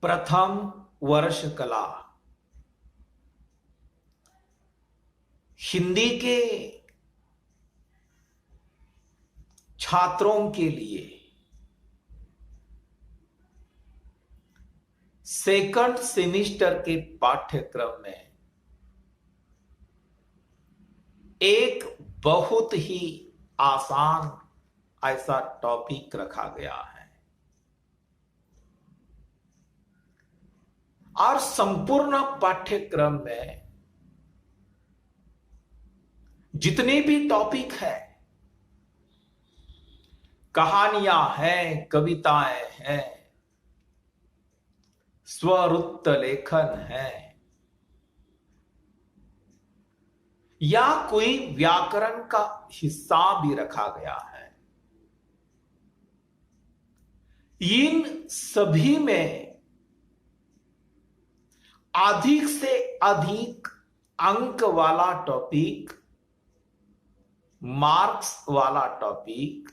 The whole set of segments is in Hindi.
प्रथम वर्ष कला हिंदी के छात्रों के लिए सेकंड सेमिस्टर के पाठ्यक्रम में एक बहुत ही आसान ऐसा टॉपिक रखा गया है और संपूर्ण पाठ्यक्रम में जितने भी टॉपिक है, कहानियां हैं, कविताएं हैं, स्वरुत्त लेखन है या कोई व्याकरण का हिस्सा भी रखा गया है, इन सभी में अधिक से अधिक अंक वाला टॉपिक, मार्क्स वाला टॉपिक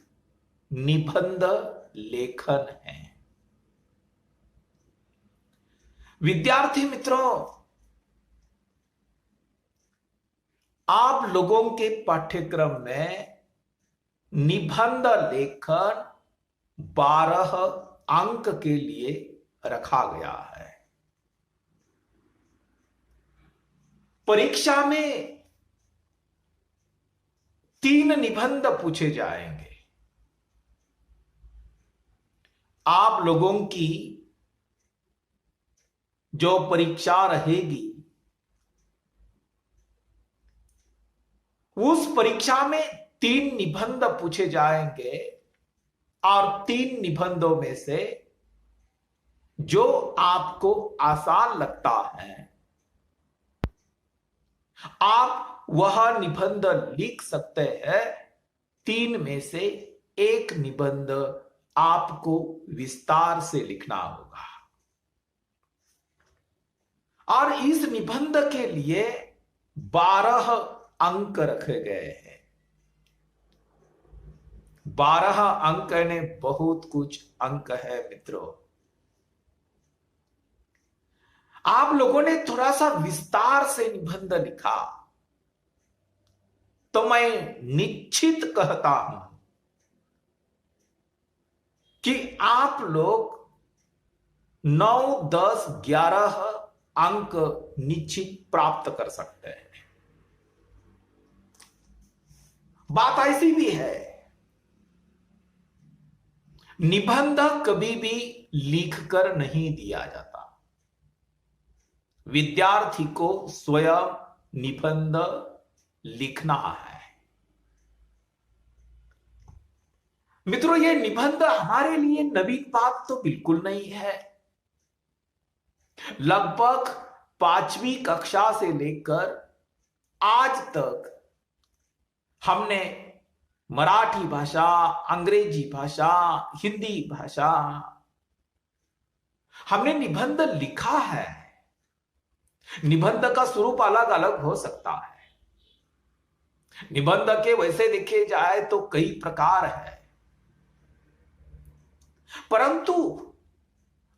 निबंध लेखन है। विद्यार्थी मित्रों, आप लोगों के पाठ्यक्रम में निबंध लेखन 12 अंक के लिए रखा गया है। परीक्षा में 3 निबंध पूछे जाएंगे। आप लोगों की जो परीक्षा रहेगी, उस परीक्षा में 3 निबंध पूछे जाएंगे और 3 निबंधों में से जो आपको आसान लगता है, आप वह निबंध लिख सकते हैं। 3 में से एक निबंध आपको विस्तार से लिखना होगा और इस निबंध के लिए 12 अंक रखे गए हैं। 12 अंक ने बहुत कुछ अंक है मित्रों। आप लोगों ने थोड़ा सा विस्तार से निबंध लिखा तो मैं निश्चित कहता हूं कि आप लोग 9, 10, 11 अंक निश्चित प्राप्त कर सकते हैं। बात ऐसी भी है, निबंध कभी भी लिखकर नहीं दिया जाता। विद्यार्थी को स्वयं निबंध लिखना है। मित्रों, यह निबंध हमारे लिए नवीन बात तो बिल्कुल नहीं है। लगभग 5वीं कक्षा से लेकर आज तक हमने मराठी भाषा, अंग्रेजी भाषा, हिंदी भाषा, हमने निबंध लिखा है। निबंध का स्वरूप अलग अलग हो सकता है। निबंध के वैसे देखे जाए तो कई प्रकार है, परंतु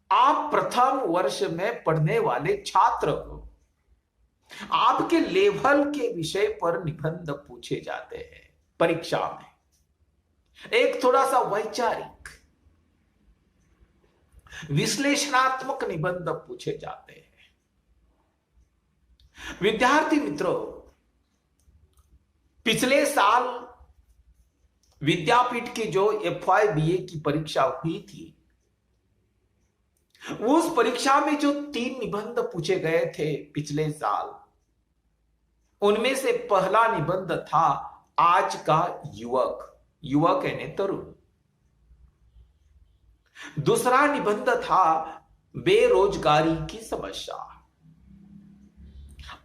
आप प्रथम वर्ष में पढ़ने वाले छात्र हो, आपके लेवल के विषय पर निबंध पूछे जाते हैं परीक्षा में। एक थोड़ा सा वैचारिक, विश्लेषणात्मक निबंध पूछे जाते हैं। विद्यार्थी मित्रों, पिछले साल विद्यापीठ की जो FY BA की परीक्षा हुई थी, उस परीक्षा में जो 3 निबंध पूछे गए थे पिछले साल, उनमें से पहला निबंध था आज का युवक, युवक यानी तरुण। दूसरा निबंध था बेरोजगारी की समस्या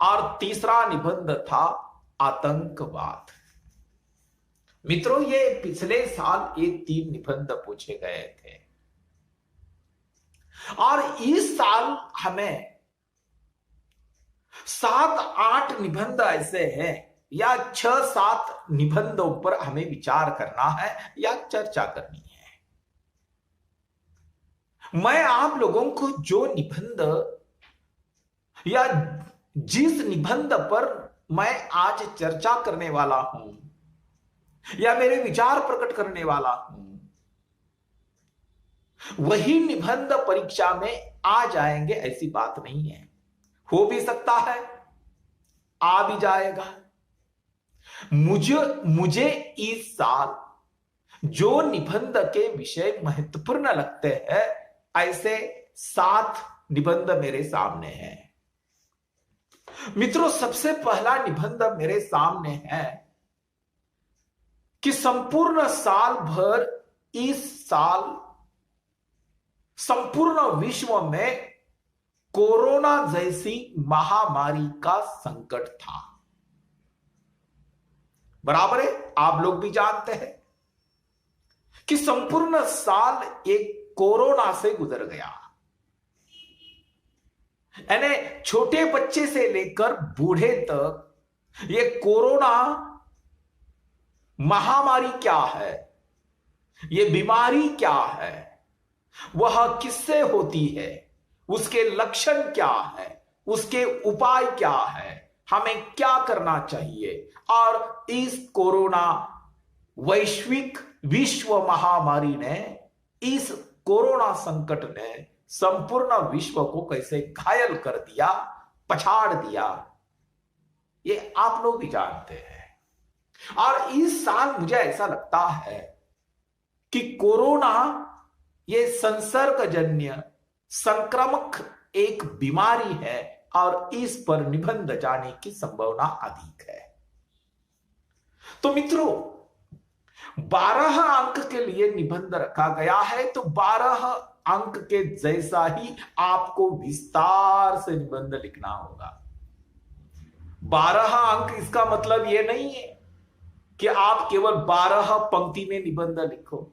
और तीसरा निबंध था आतंकवाद। मित्रों, ये पिछले साल ये 3 निबंध पूछे गए थे और इस साल हमें 7-8 निबंध ऐसे हैं या 6-7 निबंधों पर हमें विचार करना है या चर्चा करनी है। मैं आप लोगों को जो निबंध या जिस निबंध पर मैं आज चर्चा करने वाला हूं या मेरे विचार प्रकट करने वाला हूं, वही निबंध परीक्षा में आ जाएंगे ऐसी बात नहीं है। हो भी सकता है, आ भी जाएगा। मुझे इस साल जो निबंध के विषय महत्वपूर्ण लगते हैं, ऐसे 7 निबंध मेरे सामने हैं। मित्रों, सबसे पहला निबंध मेरे सामने है कि संपूर्ण साल भर इस साल संपूर्ण विश्व में कोरोना जैसी महामारी का संकट था। बराबर है, आप लोग भी जानते हैं कि संपूर्ण साल एक कोरोना से गुजर गया। यानी छोटे बच्चे से लेकर बूढ़े तक ये कोरोना महामारी क्या है, ये बीमारी क्या है, वह किससे होती है, उसके लक्षण क्या है, उसके उपाय क्या है, हमें क्या करना चाहिए, और इस कोरोना वैश्विक विश्व महामारी ने, इस कोरोना संकट ने संपूर्ण विश्व को कैसे घायल कर दिया, पछाड़ दिया, ये आप लोग भी जानते हैं। और इस साल मुझे ऐसा लगता है कि कोरोना ये संसर्गजन्य संक्रामक एक बीमारी है और इस पर निबंध जाने की संभावना अधिक है। तो मित्रों, 12 अंक के लिए निबंध रखा गया है, तो 12 अंक के जैसा ही आपको विस्तार से निबंध लिखना होगा। 12 अंक इसका मतलब यह नहीं है कि आप केवल 12 पंक्ति में निबंध लिखो,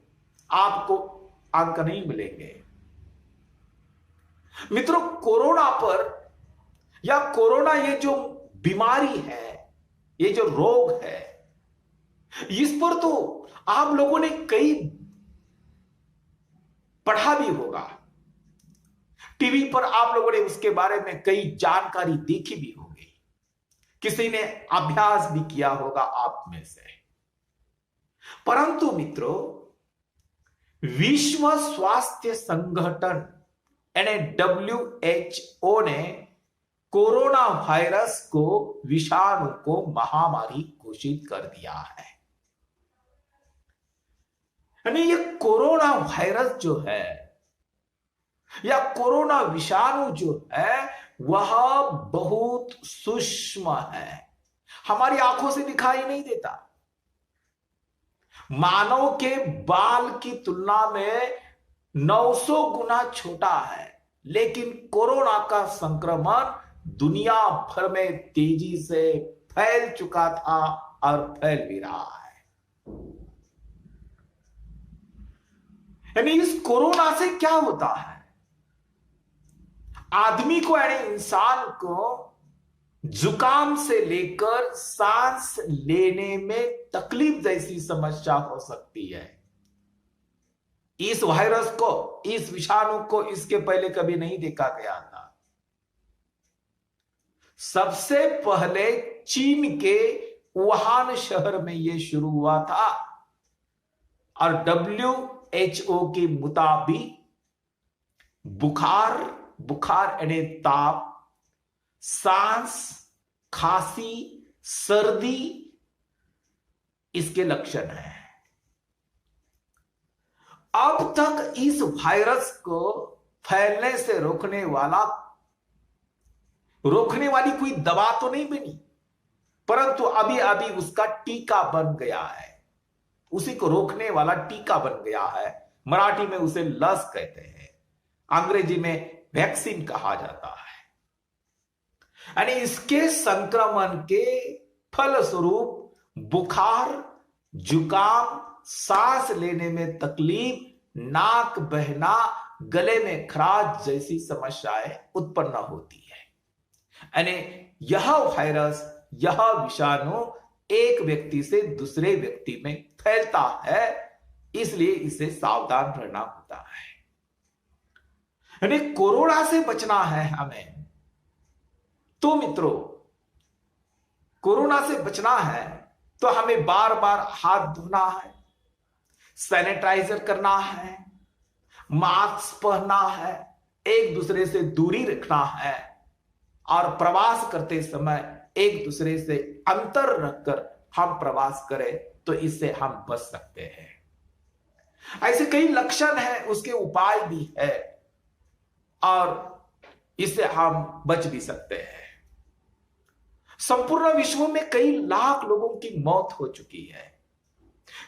आपको अंक नहीं मिलेंगे। मित्रों, कोरोना पर या कोरोना ये जो बीमारी है, ये जो रोग है, इस पर तो आप लोगों ने कई पढ़ा भी होगा, टीवी पर आप लोगों ने उसके बारे में कई जानकारी देखी भी होगी, किसी ने अभ्यास भी किया होगा आप में से। परंतु मित्रों, विश्व स्वास्थ्य संगठन यानी WHO ने कोरोना वायरस को, विषाणु को महामारी घोषित कर दिया है। यानी ये कोरोना वायरस जो है या कोरोना विषाणु जो है, वह बहुत सूक्ष्म है, हमारी आंखों से दिखाई नहीं देता। मानव के बाल की तुलना में 900 गुना छोटा है, लेकिन कोरोना का संक्रमण दुनिया भर में तेजी से फैल चुका था और फैल भी रहा है। यानी इस कोरोना से क्या होता है, आदमी को यानी इंसान को जुकाम से लेकर सांस लेने में तकलीफ जैसी समस्या हो सकती है। इस वायरस को, इस विषाणु को इसके पहले कभी नहीं देखा गया था। सबसे पहले चीन के वुहान शहर में यह शुरू हुआ था और WHO के मुताबिक बुखार यानी ताप, सांस, खांसी, सर्दी इसके लक्षण हैं। अब तक इस वायरस को फैलने से रोकने वाली कोई दवा तो नहीं बनी, परंतु अभी अभी उसका टीका बन गया है, उसी को रोकने वाला टीका बन गया है। मराठी में उसे लस कहते हैं, अंग्रेजी में वैक्सीन कहा जाता है। यानी इसके संक्रमण के फलस्वरूप बुखार, जुकाम, सांस लेने में तकलीफ, नाक बहना, गले में खराश जैसी समस्याएं उत्पन्न होती है। यानी यह वायरस, यह विषाणु एक व्यक्ति से दूसरे व्यक्ति में फैलता है, इसलिए इसे सावधान रहना होता है। यानी कोरोना से बचना है हमें, तो मित्रों कोरोना से बचना है तो हमें बार बार हाथ धोना है, सैनिटाइजर करना है, मास्क पहनना है, एक दूसरे से दूरी रखना है और प्रवास करते समय एक दूसरे से अंतर रखकर हम प्रवास करें तो इससे हम बच सकते हैं। ऐसे कई लक्षण हैं, उसके उपाय भी है और इससे हम बच भी सकते हैं। संपूर्ण विश्व में कई लाख लोगों की मौत हो चुकी है,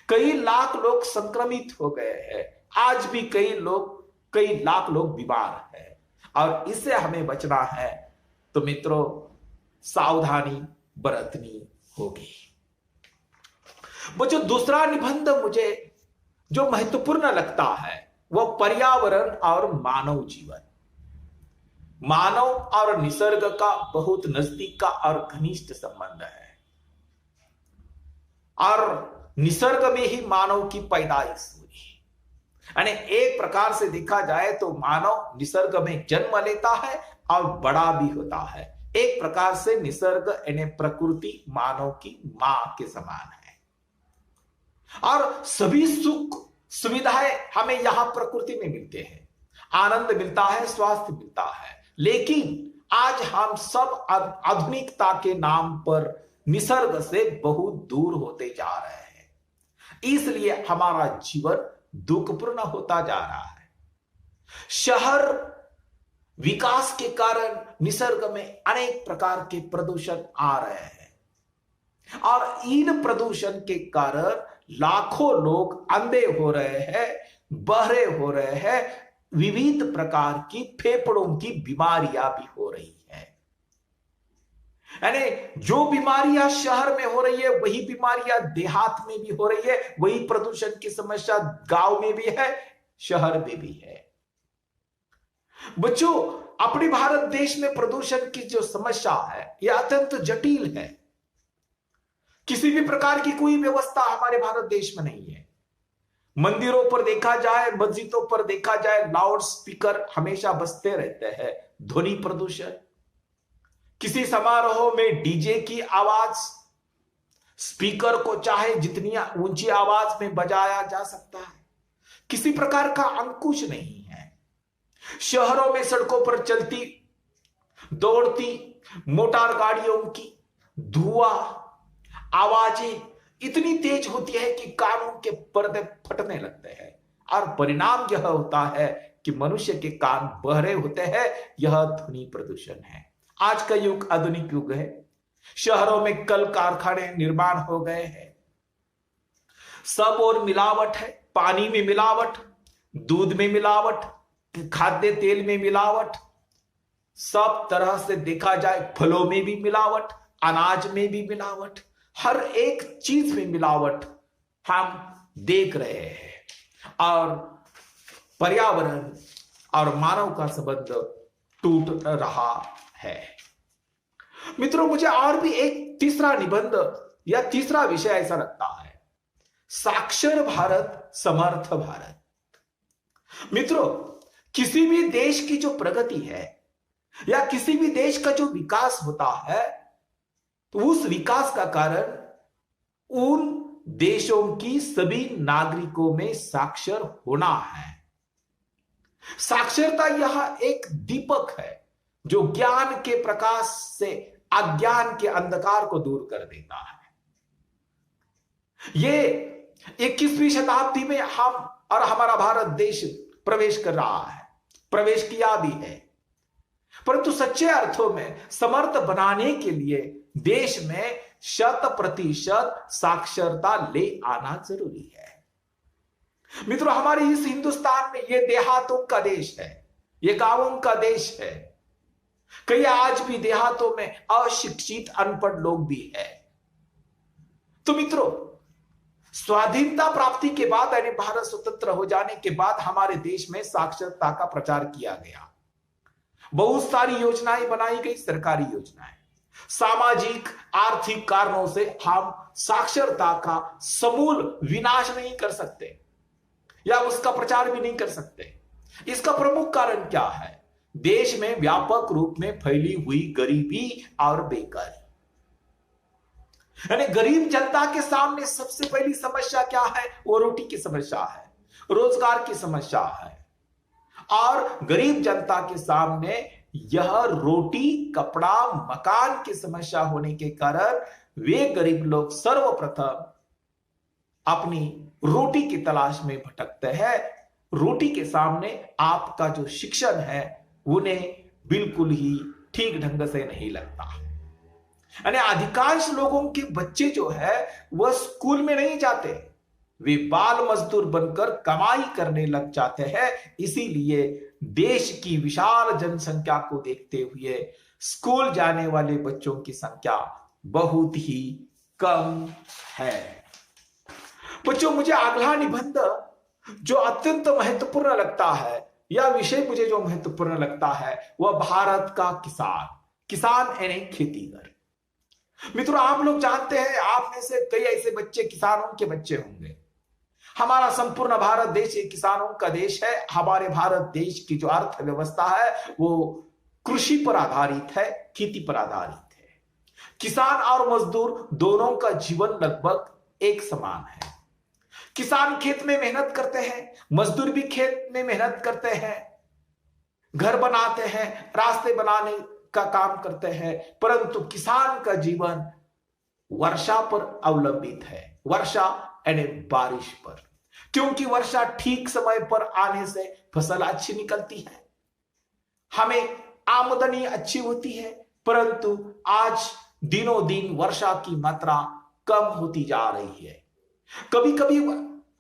कई लाख लोग संक्रमित हो गए हैं, आज भी कई लाख लोग बीमार हैं और इससे हमें बचना है तो मित्रों सावधानी बरतनी होगी। वो जो दूसरा निबंध मुझे जो महत्वपूर्ण लगता है वह पर्यावरण और मानव जीवन, मानव और निसर्ग का बहुत नजदीक का और घनिष्ठ संबंध है और निसर्ग में ही मानव की पैदाइश हुई। यानी एक प्रकार से देखा जाए तो मानव निसर्ग में जन्म लेता है और बड़ा भी होता है। एक प्रकार से निसर्ग यानी प्रकृति मानव की मां के समान है और सभी सुख सुविधाएं हमें यहां प्रकृति में मिलते हैं, आनंद मिलता है, स्वास्थ्य मिलता है। लेकिन आज हम सब आधुनिकता के नाम पर निसर्ग से बहुत दूर होते जा रहे हैं, इसलिए हमारा जीवन दुखपूर्ण होता जा रहा है। शहर विकास के कारण निसर्ग में अनेक प्रकार के प्रदूषण आ रहे हैं और इन प्रदूषण के कारण लाखों लोग अंधे हो रहे हैं, बहरे हो रहे हैं, विविध प्रकार की फेफड़ों की बीमारियां भी हो रही है। यानी जो बीमारियां शहर में हो रही है वही बीमारियां देहात में भी हो रही है, वही प्रदूषण की समस्या गांव में भी है, शहर में भी है। बच्चों अपने भारत देश में प्रदूषण की जो समस्या है यह अत्यंत जटिल है। किसी भी प्रकार की कोई व्यवस्था हमारे भारत देश में नहीं है। मंदिरों पर देखा जाए, मस्जिदों पर देखा जाए, लाउड स्पीकर हमेशा बजते रहते हैं, ध्वनि प्रदूषण। किसी समारोह में डीजे की आवाज, स्पीकर को चाहे जितनी ऊंची आवाज में बजाया जा सकता है, किसी प्रकार का अंकुश नहीं है। शहरों में सड़कों पर चलती दौड़ती मोटर गाड़ियों की धुआं आवाजें इतनी तेज होती है कि कानों के पर्दे फटने लगते हैं और परिणाम यह होता है कि मनुष्य के कान बहरे होते हैं। यह ध्वनि प्रदूषण है। आज का युग आधुनिक युग है। शहरों में कल कारखाने निर्माण हो गए हैं, सब और मिलावट है, पानी में मिलावट, दूध में मिलावट, खाद्य तेल में मिलावट, सब तरह से देखा जाए फलों में भी मिलावट, अनाज में भी मिलावट, हर एक चीज में मिलावट हम देख रहे हैं और पर्यावरण और मानव का संबंध टूट रहा है। मित्रों मुझे और भी एक तीसरा निबंध या तीसरा विषय ऐसा लगता है, साक्षर भारत समर्थ भारत। मित्रों किसी भी देश की जो प्रगति है या किसी भी देश का जो विकास होता है तो उस विकास का कारण उन देशों की सभी नागरिकों में साक्षर होना है। साक्षरता यह एक दीपक है जो ज्ञान के प्रकाश से अज्ञान के अंधकार को दूर कर देता है। ये 21वीं शताब्दी में हम और हमारा भारत देश प्रवेश कर रहा है, प्रवेश किया भी है, परंतु सच्चे अर्थों में समर्थ बनाने के लिए देश में 100% साक्षरता ले आना जरूरी है। मित्रों हमारे इस हिंदुस्तान में यह देहातों का देश है, यह गांवों का देश है। कई आज भी देहातों में अशिक्षित अनपढ़ लोग भी है। तो मित्रों स्वाधीनता प्राप्ति के बाद यानी भारत स्वतंत्र हो जाने के बाद हमारे देश में साक्षरता का प्रचार किया गया, बहुत सारी योजनाएं बनाई गई, सरकारी योजनाएं। सामाजिक आर्थिक कारणों से हम साक्षरता का समूल विनाश नहीं कर सकते या उसका प्रचार भी नहीं कर सकते, इसका प्रमुख कारण क्या है? देश में व्यापक रूप में फैली हुई गरीबी और बेकारी। यानी गरीब जनता के सामने सबसे पहली समस्या क्या है? वो रोटी की समस्या है, रोजगार की समस्या है। और गरीब जनता के सामने यह रोटी, कपड़ा, मकान की समस्या होने के कारण वे गरीब लोग सर्वप्रथम अपनी रोटी की तलाश में भटकते हैं। रोटी के सामने आपका जो शिक्षण है उन्हें बिल्कुल ही ठीक ढंग से नहीं लगता। यानी अधिकांश लोगों के बच्चे जो है वह स्कूल में नहीं जाते, वे बाल मजदूर बनकर कमाई करने लग जाते हैं। इसीलिए देश की विशाल जनसंख्या को देखते हुए स्कूल जाने वाले बच्चों की संख्या बहुत ही कम है। बच्चों, मुझे अगला निबंध जो अत्यंत महत्वपूर्ण लगता है, यह विषय मुझे जो महत्वपूर्ण लगता है वह भारत का किसान यानी खेतीगर। मित्रों, आप लोग जानते हैं, आप में से कई ऐसे बच्चे किसानों के बच्चे होंगे। हमारा संपूर्ण भारत देश एक किसानों का देश है। हमारे भारत देश की जो अर्थव्यवस्था है वो कृषि पर आधारित है, खेती पर आधारित है। किसान और मजदूर दोनों का जीवन लगभग एक समान है। किसान खेत में मेहनत करते हैं, मजदूर भी खेत में मेहनत करते हैं, घर बनाते हैं, रास्ते बनाने का काम करते हैं। परंतु किसान का जीवन वर्षा पर अवलंबित है, वर्षा यानी बारिश पर। क्योंकि वर्षा ठीक समय पर आने से फसल अच्छी निकलती है, हमें आमदनी अच्छी होती है। परंतु आज दिनों दिन वर्षा की मात्रा कम होती जा रही है। कभी कभी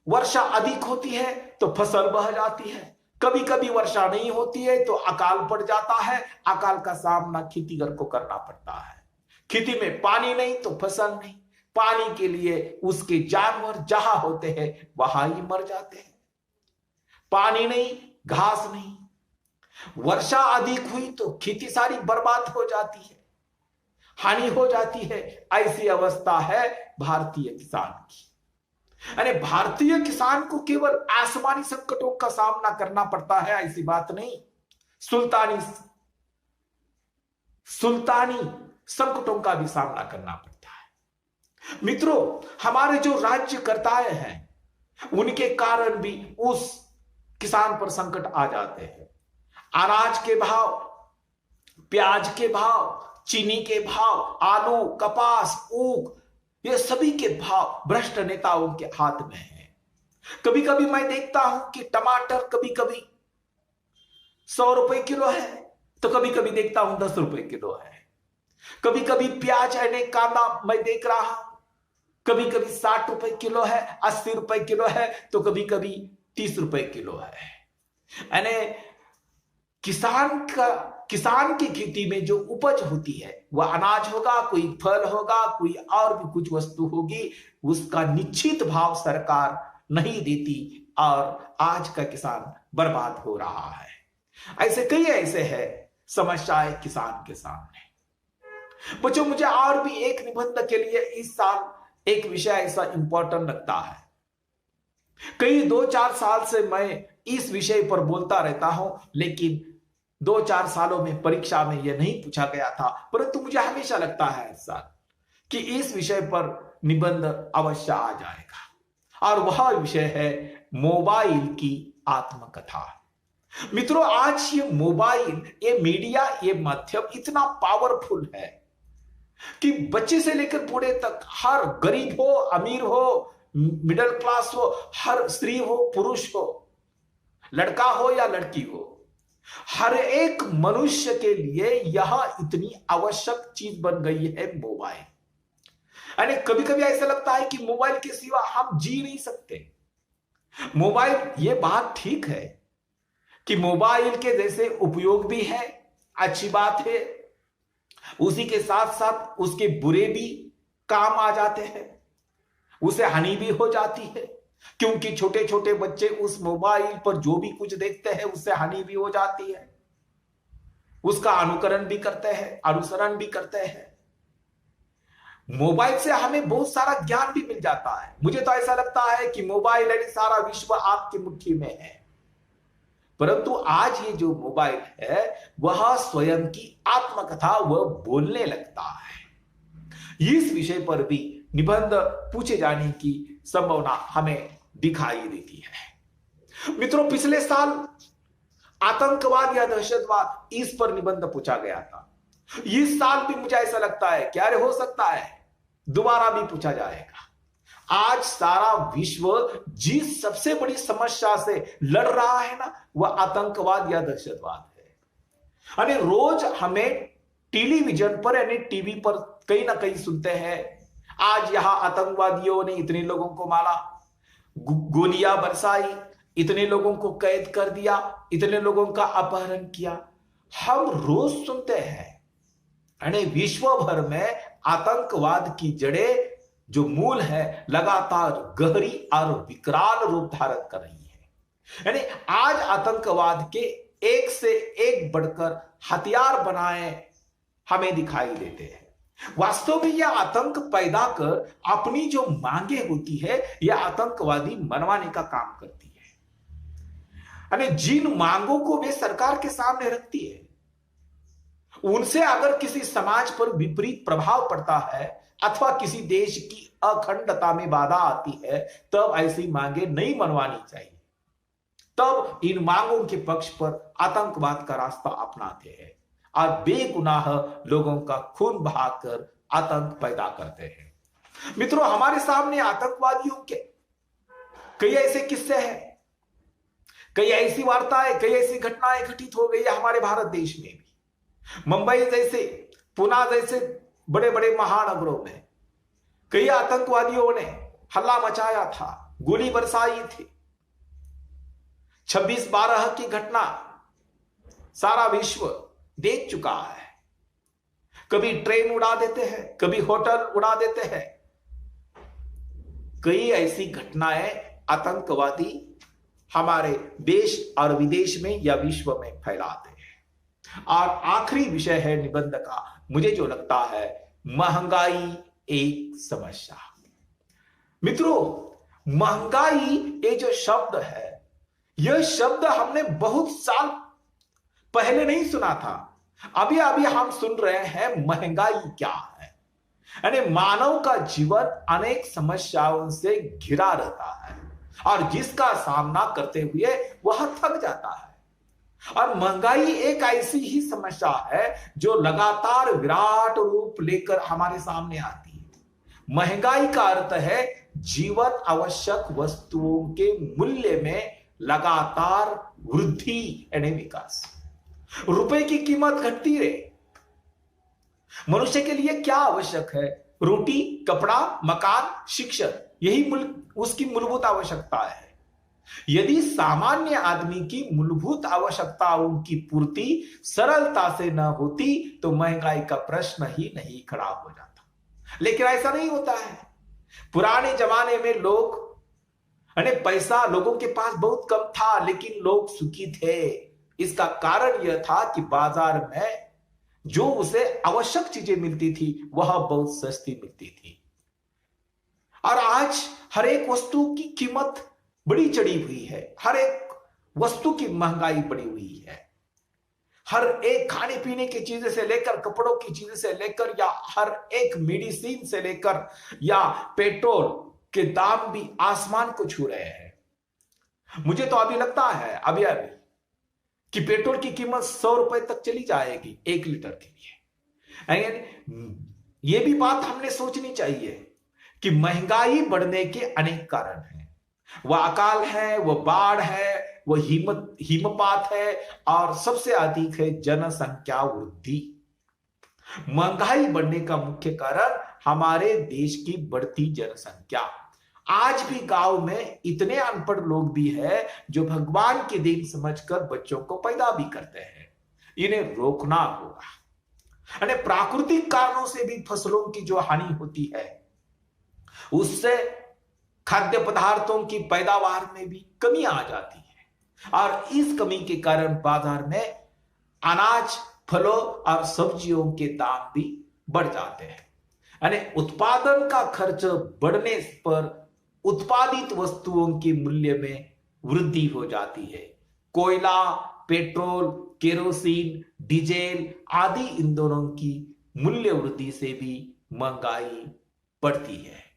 वर्षा अधिक होती है तो फसल बह जाती है, कभी कभी वर्षा नहीं होती है तो अकाल पड़ जाता है। अकाल का सामना खेतीगर को करना पड़ता है। खेती में पानी नहीं तो फसल नहीं, पानी के लिए उसके जानवर जहां होते हैं वहां ही मर जाते हैं। पानी नहीं, घास नहीं, वर्षा अधिक हुई तो खेती सारी बर्बाद हो जाती है, हानि हो जाती है। ऐसी अवस्था है भारतीय किसान की। यानी भारतीय किसान को केवल आसमानी संकटों का सामना करना पड़ता है ऐसी बात नहीं, सुल्तानी संकटों का भी सामना करना पड़ता है। मित्रों, हमारे जो राज्यकर्ताएं हैं उनके कारण भी उस किसान पर संकट आ जाते हैं। अनाज के भाव, प्याज के भाव, चीनी के भाव, आलू, कपास, ऊख, ये सभी के भाव भ्रष्ट नेताओं के हाथ में है। कभी कभी मैं देखता हूं कि टमाटर कभी कभी 100 रुपए किलो है तो कभी कभी देखता हूं 10 रुपए किलो है। कभी कभी प्याज यानी कांदा मैं देख रहा हूं, कभी कभी 60 रुपए किलो है, 80 रुपए किलो है तो कभी कभी 30 रुपए किलो है। यानी किसान की खेती में जो उपज होती है वह अनाज होगा, कोई फल होगा, कोई और भी कुछ वस्तु होगी, उसका निश्चित भाव सरकार नहीं देती और आज का किसान बर्बाद हो रहा है। ऐसे कई ऐसे है समस्याएं किसान के सामने। बच्चों, मुझे और भी एक निबंध के लिए इस साल एक विषय ऐसा इंपॉर्टेंट लगता है। कई 2-4 साल से मैं इस विषय पर बोलता रहता हूं, लेकिन 2-4 सालों में परीक्षा में यह नहीं पूछा गया था, परंतु मुझे हमेशा लगता है इस साल कि इस विषय पर निबंध अवश्य आ जाएगा। और वह विषय है मोबाइल की आत्मकथा। मित्रों, आज ये मोबाइल, ये मीडिया, ये माध्यम इतना पावरफुल है कि बच्चे से लेकर बूढ़े तक, हर गरीब हो, अमीर हो, मिडिल क्लास हो, हर स्त्री हो, पुरुष हो, लड़का हो या लड़की हो, हर एक मनुष्य के लिए यह इतनी आवश्यक चीज बन गई है मोबाइल। यानी कभी कभी ऐसा लगता है कि मोबाइल के सिवा हम जी नहीं सकते। मोबाइल, ये बात ठीक है कि मोबाइल के जैसे उपयोग भी है, अच्छी बात है, उसी के साथ साथ उसके बुरे भी काम आ जाते हैं, उसे हानि भी हो जाती है। क्योंकि छोटे छोटे बच्चे उस मोबाइल पर जो भी कुछ देखते हैं उससे हानि भी हो जाती है, उसका अनुकरण भी करते हैं, अनुसरण भी करते हैं। मोबाइल से हमें बहुत सारा ज्ञान भी मिल जाता है। मुझे तो ऐसा लगता है कि मोबाइल यानी सारा विश्व आपकी मुट्ठी में है। परंतु आज ये जो मोबाइल है वह स्वयं की आत्मकथा वह बोलने लगता है। इस विषय पर भी निबंध पूछे जाने की संभावना हमें दिखाई देती है। मित्रों, पिछले साल आतंकवाद या दहशतवाद इस पर निबंध पूछा गया था। इस साल भी मुझे ऐसा लगता है कि अरे हो सकता है दोबारा भी पूछा जाएगा। आज सारा विश्व जिस सबसे बड़ी समस्या से लड़ रहा है ना, वह आतंकवाद या दहशतवाद है। यानी रोज हमें टेलीविजन पर यानी टीवी पर कहीं ना कहीं सुनते हैं, आज यहां आतंकवादियों ने इतने लोगों को मारा, गोलियां बरसाई, इतने लोगों को कैद कर दिया, इतने लोगों का अपहरण किया। हम रोज सुनते हैं। यानी विश्व भर में आतंकवाद की जड़ें जो मूल है लगातार गहरी और विकराल रूप धारण कर रही है। यानी आज आतंकवाद के एक से एक बढ़कर हथियार बनाए हमें दिखाई देते हैं। वास्तव में यह आतंक पैदा कर अपनी जो मांगे होती है यह आतंकवादी मनवाने का काम करती है। यानी जिन मांगों को वे सरकार के सामने रखती है, उनसे अगर किसी समाज पर विपरीत प्रभाव पड़ता है अथवा किसी देश की अखंडता में बाधा आती है, तब ऐसी मांगे नहीं मनवानी चाहिए। तब इन मांगों के पक्ष पर आतंकवाद का रास्ता अपनाते हैं और बेगुनाह लोगों का खून बहाकर आतंक पैदा करते हैं। मित्रों, हमारे सामने आतंकवादियों के कई ऐसे किस्से हैं, कई ऐसी वार्ताएं, कई ऐसी घटनाएं घटित हो गई है हमारे भारत देश में भी। मुंबई जैसे, पुणे जैसे बड़े बड़े महानगरों में कई आतंकवादियों ने हल्ला मचाया था, गोली बरसाई थी। 26/12 की घटना सारा विश्व देख चुका है। कभी ट्रेन उड़ा देते हैं, कभी होटल उड़ा देते हैं। कई ऐसी घटनाएं आतंकवादी हमारे देश और विदेश में या विश्व में फैलाते हैं। और आखिरी विषय है निबंध का, मुझे जो लगता है, महंगाई एक समस्या। मित्रों, महंगाई ये जो शब्द है, यह शब्द हमने बहुत साल पहले नहीं सुना था। अभी अभी हम सुन रहे हैं महंगाई क्या है। यानी मानव का जीवन अनेक समस्याओं से घिरा रहता है और जिसका सामना करते हुए वह थक जाता है। और महंगाई एक ऐसी ही समस्या है जो लगातार विराट रूप लेकर हमारे सामने आती है। महंगाई का अर्थ है जीवन आवश्यक वस्तुओं के मूल्य में लगातार वृद्धि यानी विकास। रुपए की कीमत घटती रहे। मनुष्य के लिए क्या आवश्यक है? रोटी, कपड़ा, मकान, शिक्षा, यही उसकी मूलभूत आवश्यकता है। यदि सामान्य आदमी की मूलभूत आवश्यकताओं की पूर्ति सरलता से न होती तो महंगाई का प्रश्न ही नहीं खड़ा हो जाता। लेकिन ऐसा नहीं होता है। पुराने जमाने में लोग पैसा लोगों के पास बहुत कम था, लेकिन लोग सुखी थे। इसका कारण यह था कि बाजार में जो उसे आवश्यक चीजें मिलती थी वह बहुत सस्ती मिलती थी। और आज हर एक वस्तु की कीमत बड़ी चढ़ी हुई है। हर एक वस्तु की महंगाई बढ़ी हुई है। हर एक खाने पीने की चीजें से लेकर, कपड़ों की चीजें से लेकर, या हर एक मेडिसिन से लेकर, या पेट्रोल के दाम भी आसमान को छू रहे हैं। मुझे तो अभी लगता है अभी कि पेट्रोल की कीमत 100 रुपए तक चली जाएगी 1 लीटर के लिए। यह भी बात हमने सोचनी चाहिए कि महंगाई बढ़ने के अनेक कारण हैं। वह अकाल है, वह बाढ़ है, वह हिमपात है, और सबसे अधिक है जनसंख्या वृद्धि। महंगाई बढ़ने का मुख्य कारण हमारे देश की बढ़ती जनसंख्या। आज भी गांव में इतने अनपढ़ लोग भी हैं जो भगवान के दिन समझकर बच्चों को पैदा भी करते हैं। इन्हें रोकना होगा। प्राकृतिक कारणों से भी फसलों की जो हानि होती है, उससे खाद्य पदार्थों की पैदावार में भी कमी आ जाती है। और इस कमी के कारण बाजार में अनाज, फलों और सब्जियों के दाम भी बढ़ जाते हैं। उत्पादन का खर्च बढ़ने पर उत्पादित वस्तुओं के मूल्य में वृद्धि हो जाती है। कोयला, पेट्रोल, केरोसिन, डीजल आदि ईंधनों की मूल्य वृद्धि से भी महंगाई बढ़ती है।